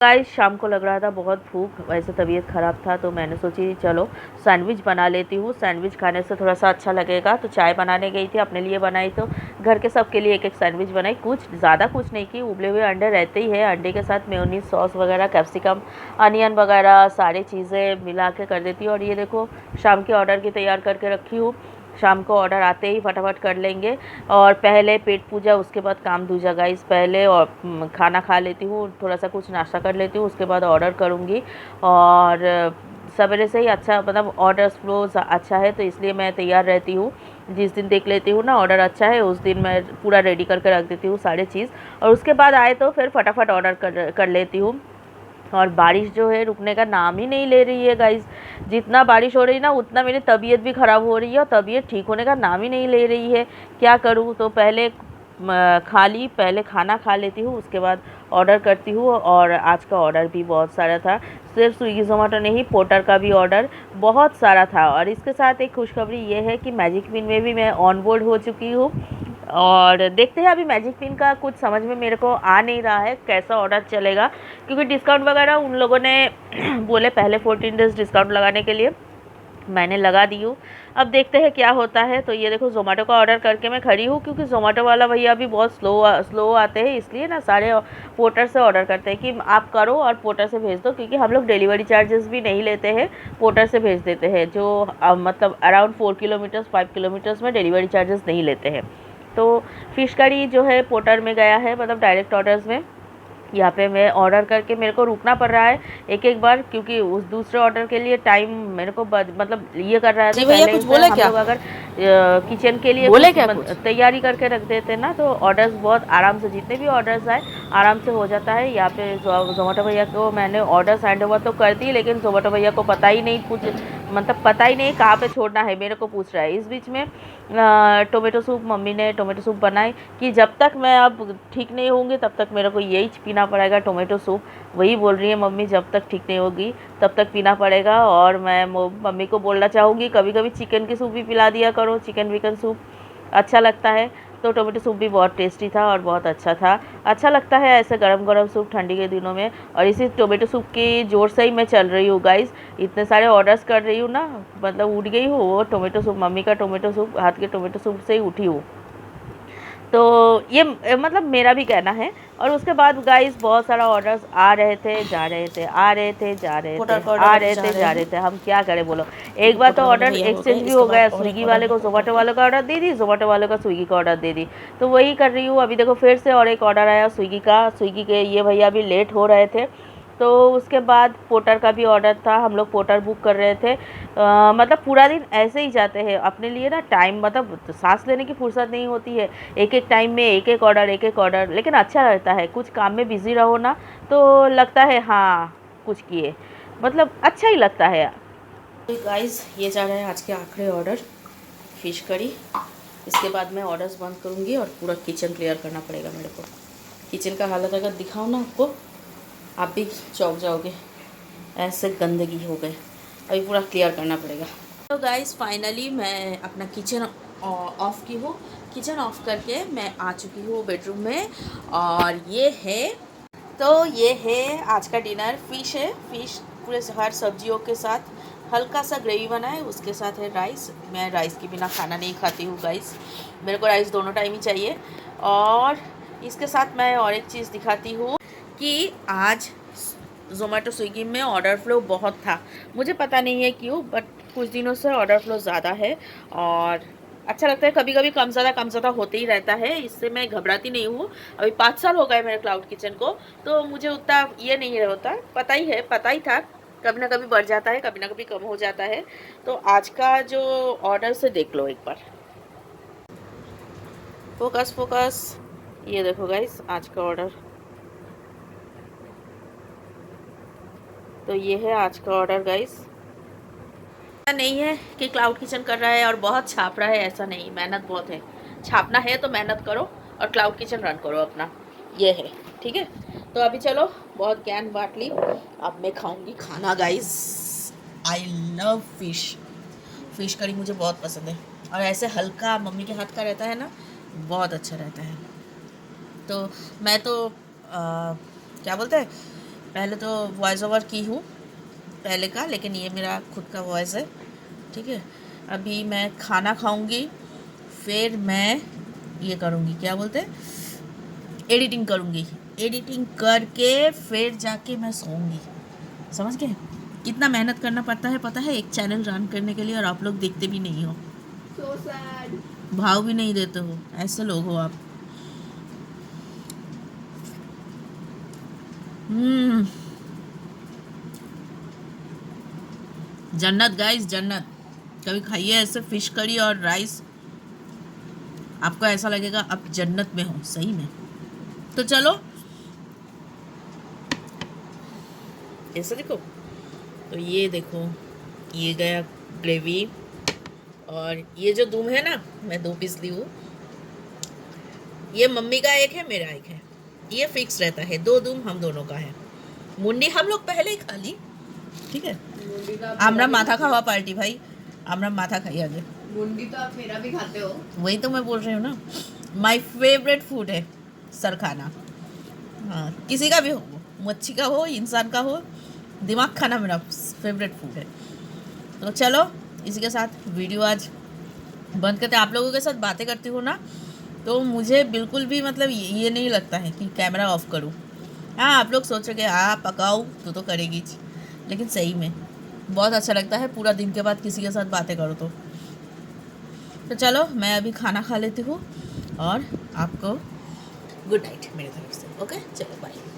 Guys शाम को लग रहा था बहुत भूख, वैसे तबीयत ख़राब था तो मैंने सोची चलो सैंडविच बना लेती हूँ। सैंडविच खाने से थोड़ा सा अच्छा लगेगा, तो चाय बनाने गई थी, अपने लिए बनाई तो घर के सबके लिए एक एक सैंडविच बनाई। कुछ ज़्यादा कुछ नहीं की, उबले हुए अंडे रहते ही है, अंडे के साथ मेयोनीज सॉस वगैरह कैप्सिकम अनियन वगैरह सारी चीज़ें मिला के कर देती हूँ। और ये देखो शाम के ऑर्डर की तैयार करके रखी हूँ, शाम को ऑर्डर आते ही फटाफट कर लेंगे। और पहले पेट पूजा उसके बाद काम दूजा गाइस। पहले और खाना खा लेती हूँ, थोड़ा सा कुछ नाश्ता कर लेती हूँ, उसके बाद ऑर्डर करूँगी। और सवेरे से ही अच्छा मतलब ऑर्डर फ्लो अच्छा है तो इसलिए मैं तैयार रहती हूँ। जिस दिन देख लेती हूँ ना ऑर्डर अच्छा है उस दिन मैं पूरा रेडी करके रख देती हूँ सारी चीज़, और उसके बाद आए तो फिर फटाफट ऑर्डर कर लेती हूँ। और बारिश जो है रुकने का नाम ही नहीं ले रही है गाइस। जितना बारिश हो रही है ना उतना मेरी तबीयत भी ख़राब हो रही है और तबीयत ठीक होने का नाम ही नहीं ले रही है। क्या करूँ, तो पहले पहले खाना खा लेती हूँ, उसके बाद ऑर्डर करती हूँ। और आज का ऑर्डर भी बहुत सारा था, सिर्फ स्विगी जोमेटो नहीं, पोर्टर का भी ऑर्डर बहुत सारा था। और इसके साथ एक खुशखबरी ये है कि मैजिक पिन में भी मैं ऑन बोर्ड हो चुकी हूँ। और देखते हैं अभी मैजिक पिन का कुछ समझ में मेरे को आ नहीं रहा है कैसा ऑर्डर चलेगा, क्योंकि डिस्काउंट वगैरह उन लोगों ने बोले पहले 14 डेज़ डिस्काउंट लगाने के लिए, मैंने लगा दी हूँ। अब देखते हैं क्या होता है। तो ये देखो ज़ोमैटो का ऑर्डर करके मैं खड़ी हूँ, क्योंकि ज़ोमैटो वाला भैया भी बहुत स्लो आते हैं, इसलिए ना सारे पोर्टर से ऑर्डर करते हैं कि आप करो और पोर्टर से भेज दो, क्योंकि हम लोग डिलीवरी चार्जेस भी नहीं लेते हैं, पोर्टर से भेज देते हैं। जो मतलब अराउंड 4 किलोमीटर्स 5 किलोमीटर्स में डिलीवरी चार्जेस नहीं लेते हैं। तो फ़िश करी जो है पोर्टर में गया है, मतलब डायरेक्ट ऑर्डर्स में। यहाँ पे मैं ऑर्डर करके मेरे को रुकना पड़ रहा है एक एक बार, क्योंकि उस दूसरे ऑर्डर के लिए टाइम मेरे को मतलब ये कर रहा है। जी भैया पहले कुछ से बोले हम क्या? लोग अगर किचन के लिए बोले कुछ क्या कुछ? तैयारी करके रख देते ना तो ऑर्डर्स बहुत आराम से, जितने भी ऑर्डर्स आए आराम से हो जाता है। यहाँ पे जोमेटो भैया को मैंने ऑर्डर हैंड ओवर तो कर दी, लेकिन जोमेटो भैया को पता ही नहीं, कुछ मतलब पता ही नहीं कहाँ पे छोड़ना है, मेरे को पूछ रहा है। इस बीच में टोमेटो सूप, मम्मी ने टोमेटो सूप बनाई कि जब तक मैं अब ठीक नहीं होंगी तब तक मेरे को यही पीना पड़ेगा टोमेटो सूप। वही बोल रही है मम्मी, जब तक ठीक नहीं होगी तब तक पीना पड़ेगा। और मैं मम्मी को बोलना चाहूँगी कभी कभी चिकन की सूप भी पिला दिया करो, चिकन विकन सूप अच्छा लगता है। तो टोमेटो सूप भी बहुत टेस्टी था और बहुत अच्छा था। अच्छा लगता है ऐसे गरम गरम सूप ठंडी के दिनों में। और इसी टोमेटो सूप की जोर से ही मैं चल रही हूँ गाइस, इतने सारे ऑर्डर्स कर रही हूँ ना, मतलब उठ गई हूँ वो टोमेटो सूप, मम्मी का टोमेटो सूप, हाथ के टोमेटो सूप से ही उठी हूँ। तो ये मतलब मेरा भी कहना है। और उसके बाद गाइस बहुत सारा ऑर्डर्स आ रहे थे जा रहे थे, आ रहे थे जा रहे थे, पोर्टर का ऑर्डर आ अभी रहे जा थे रहे जा रहे हैं, थे, हम क्या करें बोलो। एक क्योंकि बार तो पोर्टर वाले ऑर्डर भैया हो गए। एक्सचेंज भी इसके हो बाद गया, और एक स्विगी ऑर्डर वाले है को पोर्टर जोमेटो का। वाले का ऑर्डर दे दी, जोमेटो वाले का स्विगी का ऑर्डर दे दी। तो वही कर रही हूँ। अभी देखो फिर से और एक ऑर्डर आया स्विगी का, स्विगी के ये भैया भी लेट हो रहे थे। तो उसके बाद पोर्टर का भी ऑर्डर था, हम लोग पोर्टर बुक कर रहे थे। मतलब पूरा दिन ऐसे ही जाते हैं अपने लिए ना, टाइम मतलब सांस लेने की फुर्सत नहीं होती है। एक एक टाइम में एक एक ऑर्डर एक एक ऑर्डर, लेकिन अच्छा रहता है, कुछ काम में बिज़ी रहो ना तो लगता है हाँ कुछ किए, मतलब अच्छा ही लगता है। तो गाइस ये जा रहा है आज के आखिरी ऑर्डर, फिश करी। इसके बाद मैं ऑर्डर्स बंद करूँगी और पूरा किचन क्लियर करना पड़ेगा मेरे को। किचन का हालत अगर दिखाऊँ ना आपको, आप भी चौंक जाओगे, ऐसे गंदगी हो गए। अभी पूरा क्लियर करना पड़ेगा। तो गाइस फाइनली मैं अपना किचन ऑफ़ की हूँ, किचन ऑफ करके मैं आ चुकी हूँ बेडरूम में। और ये है आज का डिनर, फ़िश है, फ़िश पूरे हर सब्जियों के साथ, हल्का सा ग्रेवी बना है, उसके साथ है राइस। मैं राइस के बिना खाना नहीं खाती हूँ गाइस, मेरे को राइस दोनों टाइम ही चाहिए। और इसके साथ मैं और एक चीज़ दिखाती हूँ कि आज ज़ोमेटो स्विगी में ऑर्डर फ्लो बहुत था, मुझे पता नहीं है क्यों, बट कुछ दिनों से ऑर्डर फ्लो ज़्यादा है। और अच्छा लगता है, कभी कभी कम ज़्यादा होते ही रहता है, इससे मैं घबराती नहीं हूँ। अभी 5 साल हो गए मेरे क्लाउड किचन को, तो मुझे उतना ये नहीं होता, पता ही है, पता ही था कभी ना कभी बढ़ जाता है, कभी ना कभी कम हो जाता है। तो आज का जो ऑर्डर से देख लो एक बार, फोकस फोकस, ये देखो गाइस आज का ऑर्डर। तो ये है आज का ऑर्डर गाइस। नहीं है कि क्लाउड किचन कर रहा है और बहुत छाप रहा है, ऐसा नहीं, मेहनत बहुत है। छापना है तो मेहनत करो और क्लाउड किचन रन करो अपना, ये है, ठीक है। तो अभी चलो, बहुत ज्ञान बांट ली, अब मैं खाऊंगी खाना guys. I love fish, fish curry मुझे बहुत पसंद है, और ऐसे हल्का मम्मी के हाथ का रहता है ना, बहुत अच्छा रहता है। तो मैं तो क्या बोलते हैं, पहले तो वॉइस ओवर की हूँ पहले का, लेकिन ये मेरा खुद का वॉइस है, ठीक है। अभी मैं खाना खाऊंगी, फिर मैं ये करूँगी, क्या बोलते हैं, एडिटिंग करूँगी। एडिटिंग करके फिर जाके मैं सोऊंगी। समझ गए कितना मेहनत करना पड़ता है, पता है, एक चैनल रन करने के लिए, और आप लोग देखते भी नहीं हो, So sad. भाव भी नहीं देते हो, ऐसे लोग हो आप। जन्नत गाइस, जन्नत। कभी खाइए ऐसे फिश करी और राइस, आपको ऐसा लगेगा आप जन्नत में हो सही में। तो चलो ऐसा देखो, तो ये देखो, ये गया ग्रेवी, और ये जो दूम है ना, मैं 2 पीस ली हूँ। ये मम्मी का एक है, मेरा एक है, ये फिक्स रहता है, 2 दूम हम दोनों का है। मुन्नी हम लोग पहले ही खा ली, ठीक है। আমরা माथा खावा पार्टी भाई, আমরা माथा खाई आगे। मुंडी तो आप मेरा भी खाते हो। वही तो मैं बोल रही हूँ ना, माय फेवरेट फूड है सरखाना। हाँ, किसी का भी हो, मच्छी का हो, इंसान का हो, दिमाग खाना मेरा फेवरेट फूड है। तो चलो इसी के साथ वीडियो आज बंद करते हैं। आप लोगों के साथ बातें करती हूँ ना, तो मुझे बिल्कुल भी मतलब ये नहीं लगता है कि कैमरा ऑफ करूँ। हाँ, आप लोग सोचोगे हाँ पकाओ तो करेगी, लेकिन सही में बहुत अच्छा लगता है पूरा दिन के बाद किसी के साथ बातें करो तो चलो मैं अभी खाना खा लेती हूँ, और आपको गुड नाइट मेरी तरफ से। ओके, चलो बाय।